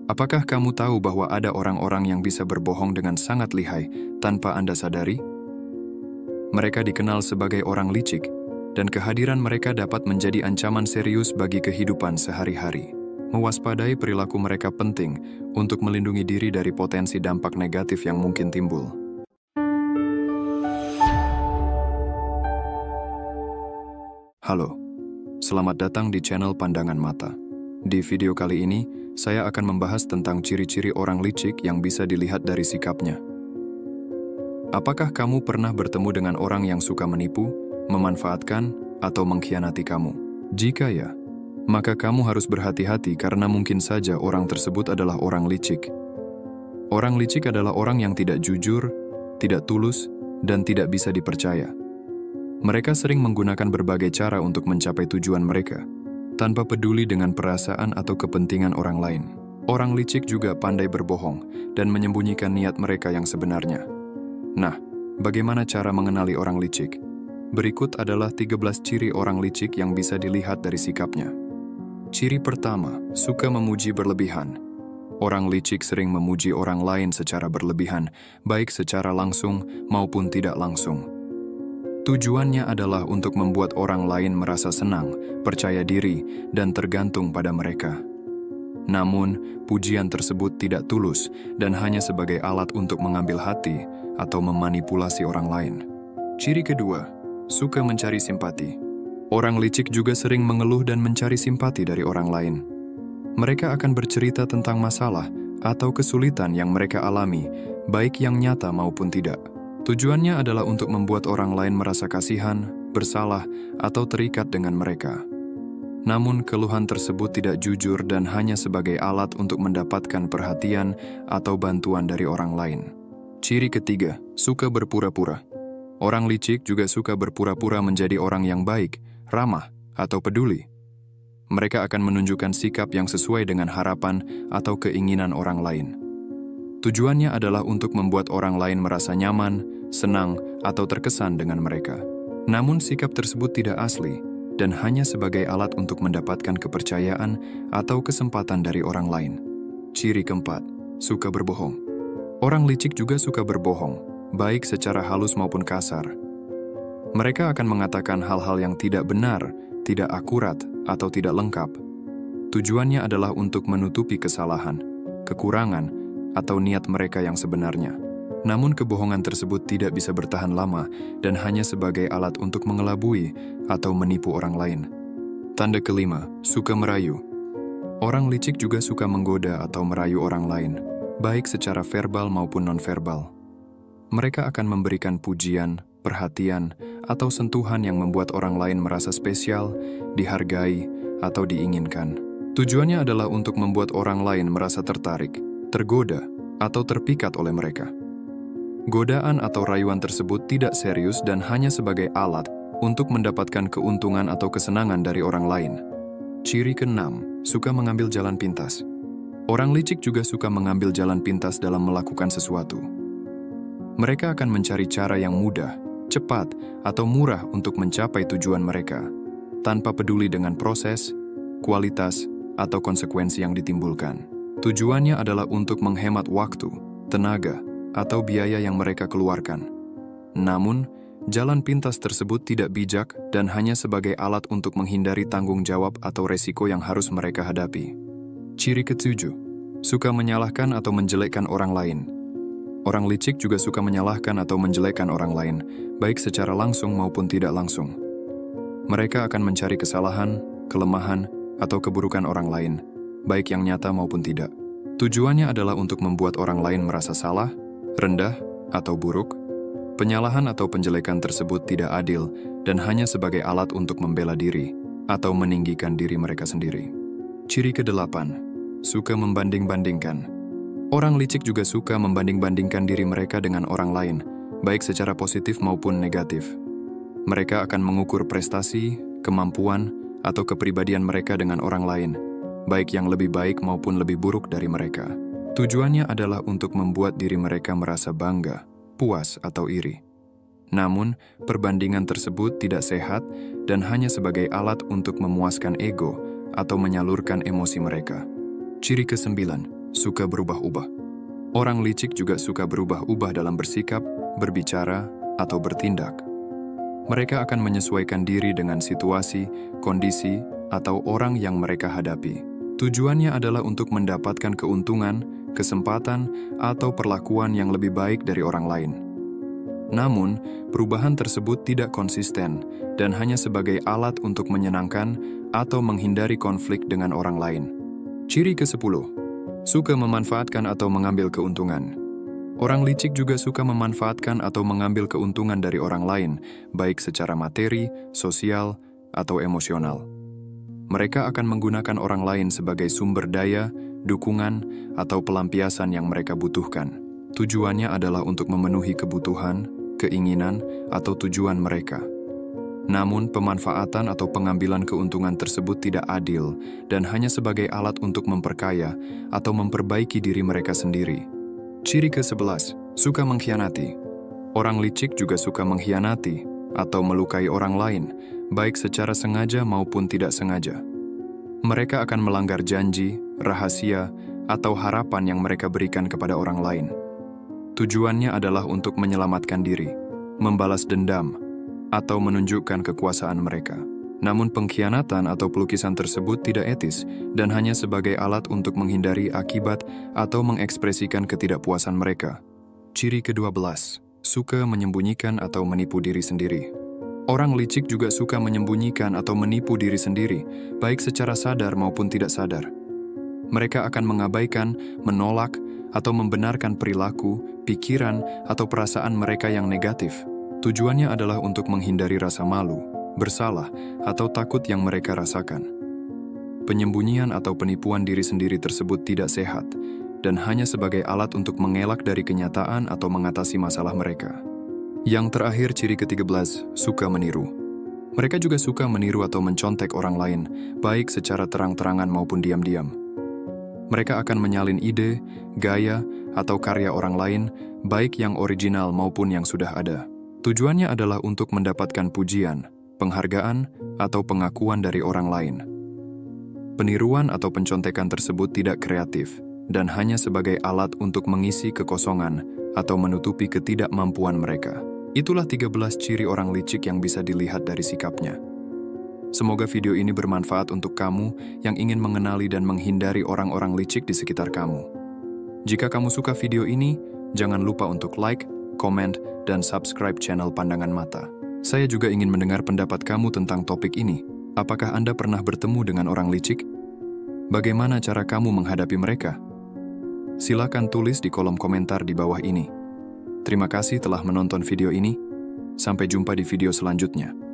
Apakah kamu tahu bahwa ada orang-orang yang bisa berbohong dengan sangat lihai tanpa Anda sadari? Mereka dikenal sebagai orang licik, dan kehadiran mereka dapat menjadi ancaman serius bagi kehidupan sehari-hari. Mewaspadai perilaku mereka penting untuk melindungi diri dari potensi dampak negatif yang mungkin timbul. Halo, selamat datang di channel Pandangan Mata. Di video kali ini, saya akan membahas tentang ciri-ciri orang licik yang bisa dilihat dari sikapnya. Apakah kamu pernah bertemu dengan orang yang suka menipu, memanfaatkan, atau mengkhianati kamu? Jika ya, maka kamu harus berhati-hati karena mungkin saja orang tersebut adalah orang licik. Orang licik adalah orang yang tidak jujur, tidak tulus, dan tidak bisa dipercaya. Mereka sering menggunakan berbagai cara untuk mencapai tujuan mereka, tanpa peduli dengan perasaan atau kepentingan orang lain. Orang licik juga pandai berbohong dan menyembunyikan niat mereka yang sebenarnya. Nah, bagaimana cara mengenali orang licik? Berikut adalah 13 ciri orang licik yang bisa dilihat dari sikapnya. Ciri pertama, suka memuji berlebihan. Orang licik sering memuji orang lain secara berlebihan, baik secara langsung maupun tidak langsung. Tujuannya adalah untuk membuat orang lain merasa senang, percaya diri, dan tergantung pada mereka. Namun, pujian tersebut tidak tulus dan hanya sebagai alat untuk mengambil hati atau memanipulasi orang lain. Ciri kedua, suka mencari simpati. Orang licik juga sering mengeluh dan mencari simpati dari orang lain. Mereka akan bercerita tentang masalah atau kesulitan yang mereka alami, baik yang nyata maupun tidak. Tujuannya adalah untuk membuat orang lain merasa kasihan, bersalah, atau terikat dengan mereka. Namun, keluhan tersebut tidak jujur dan hanya sebagai alat untuk mendapatkan perhatian atau bantuan dari orang lain. Ciri ketiga, suka berpura-pura. Orang licik juga suka berpura-pura menjadi orang yang baik, ramah, atau peduli. Mereka akan menunjukkan sikap yang sesuai dengan harapan atau keinginan orang lain. Tujuannya adalah untuk membuat orang lain merasa nyaman, senang, atau terkesan dengan mereka. Namun sikap tersebut tidak asli dan hanya sebagai alat untuk mendapatkan kepercayaan atau kesempatan dari orang lain. Ciri keempat, suka berbohong. Orang licik juga suka berbohong, baik secara halus maupun kasar. Mereka akan mengatakan hal-hal yang tidak benar, tidak akurat, atau tidak lengkap. Tujuannya adalah untuk menutupi kesalahan, kekurangan, atau niat mereka yang sebenarnya. Namun kebohongan tersebut tidak bisa bertahan lama dan hanya sebagai alat untuk mengelabui atau menipu orang lain. Tanda kelima, suka merayu. Orang licik juga suka menggoda atau merayu orang lain, baik secara verbal maupun nonverbal. Mereka akan memberikan pujian, perhatian, atau sentuhan yang membuat orang lain merasa spesial, dihargai, atau diinginkan. Tujuannya adalah untuk membuat orang lain merasa tertarik, tergoda, atau terpikat oleh mereka. Godaan atau rayuan tersebut tidak serius dan hanya sebagai alat untuk mendapatkan keuntungan atau kesenangan dari orang lain. Ciri keenam, suka mengambil jalan pintas. Orang licik juga suka mengambil jalan pintas dalam melakukan sesuatu. Mereka akan mencari cara yang mudah, cepat, atau murah untuk mencapai tujuan mereka, tanpa peduli dengan proses, kualitas, atau konsekuensi yang ditimbulkan. Tujuannya adalah untuk menghemat waktu, tenaga, atau biaya yang mereka keluarkan. Namun, jalan pintas tersebut tidak bijak dan hanya sebagai alat untuk menghindari tanggung jawab atau resiko yang harus mereka hadapi. Ciri ketujuh, suka menyalahkan atau menjelekkan orang lain. Orang licik juga suka menyalahkan atau menjelekkan orang lain, baik secara langsung maupun tidak langsung. Mereka akan mencari kesalahan, kelemahan, atau keburukan orang lain, baik yang nyata maupun tidak. Tujuannya adalah untuk membuat orang lain merasa salah, rendah, atau buruk. Penyalahan atau penjelekan tersebut tidak adil dan hanya sebagai alat untuk membela diri atau meninggikan diri mereka sendiri. Ciri kedelapan, suka membanding-bandingkan. Orang licik juga suka membanding-bandingkan diri mereka dengan orang lain, baik secara positif maupun negatif. Mereka akan mengukur prestasi, kemampuan, atau kepribadian mereka dengan orang lain, baik yang lebih baik maupun lebih buruk dari mereka. Tujuannya adalah untuk membuat diri mereka merasa bangga, puas, atau iri. Namun, perbandingan tersebut tidak sehat dan hanya sebagai alat untuk memuaskan ego atau menyalurkan emosi mereka. Ciri ke-9, suka berubah-ubah. Orang licik juga suka berubah-ubah dalam bersikap, berbicara, atau bertindak. Mereka akan menyesuaikan diri dengan situasi, kondisi, atau orang yang mereka hadapi. Tujuannya adalah untuk mendapatkan keuntungan, kesempatan, atau perlakuan yang lebih baik dari orang lain. Namun, perubahan tersebut tidak konsisten dan hanya sebagai alat untuk menyenangkan atau menghindari konflik dengan orang lain. Ciri ke-10, suka memanfaatkan atau mengambil keuntungan. Orang licik juga suka memanfaatkan atau mengambil keuntungan dari orang lain, baik secara materi, sosial, atau emosional. Mereka akan menggunakan orang lain sebagai sumber daya, dukungan, atau pelampiasan yang mereka butuhkan. Tujuannya adalah untuk memenuhi kebutuhan, keinginan, atau tujuan mereka. Namun, pemanfaatan atau pengambilan keuntungan tersebut tidak adil dan hanya sebagai alat untuk memperkaya atau memperbaiki diri mereka sendiri. Ciri ke-11, suka mengkhianati. Orang licik juga suka mengkhianati atau melukai orang lain, baik secara sengaja maupun tidak sengaja. Mereka akan melanggar janji, rahasia, atau harapan yang mereka berikan kepada orang lain. Tujuannya adalah untuk menyelamatkan diri, membalas dendam, atau menunjukkan kekuasaan mereka. Namun pengkhianatan atau pelukisan tersebut tidak etis dan hanya sebagai alat untuk menghindari akibat atau mengekspresikan ketidakpuasan mereka. Ciri ke-12, suka menyembunyikan atau menipu diri sendiri. Orang licik juga suka menyembunyikan atau menipu diri sendiri, baik secara sadar maupun tidak sadar. Mereka akan mengabaikan, menolak, atau membenarkan perilaku, pikiran, atau perasaan mereka yang negatif. Tujuannya adalah untuk menghindari rasa malu, bersalah, atau takut yang mereka rasakan. Penyembunyian atau penipuan diri sendiri tersebut tidak sehat dan hanya sebagai alat untuk mengelak dari kenyataan atau mengatasi masalah mereka. Yang terakhir, ciri ke-13, suka meniru. Mereka juga suka meniru atau mencontek orang lain, baik secara terang-terangan maupun diam-diam. Mereka akan menyalin ide, gaya, atau karya orang lain, baik yang original maupun yang sudah ada. Tujuannya adalah untuk mendapatkan pujian, penghargaan, atau pengakuan dari orang lain. Peniruan atau pencontekan tersebut tidak kreatif dan hanya sebagai alat untuk mengisi kekosongan atau menutupi ketidakmampuan mereka. Itulah 13 ciri orang licik yang bisa dilihat dari sikapnya. Semoga video ini bermanfaat untuk kamu yang ingin mengenali dan menghindari orang-orang licik di sekitar kamu. Jika kamu suka video ini, jangan lupa untuk like, komen, dan subscribe channel Pandangan Mata. Saya juga ingin mendengar pendapat kamu tentang topik ini. Apakah Anda pernah bertemu dengan orang licik? Bagaimana cara kamu menghadapi mereka? Silakan tulis di kolom komentar di bawah ini. Terima kasih telah menonton video ini. Sampai jumpa di video selanjutnya.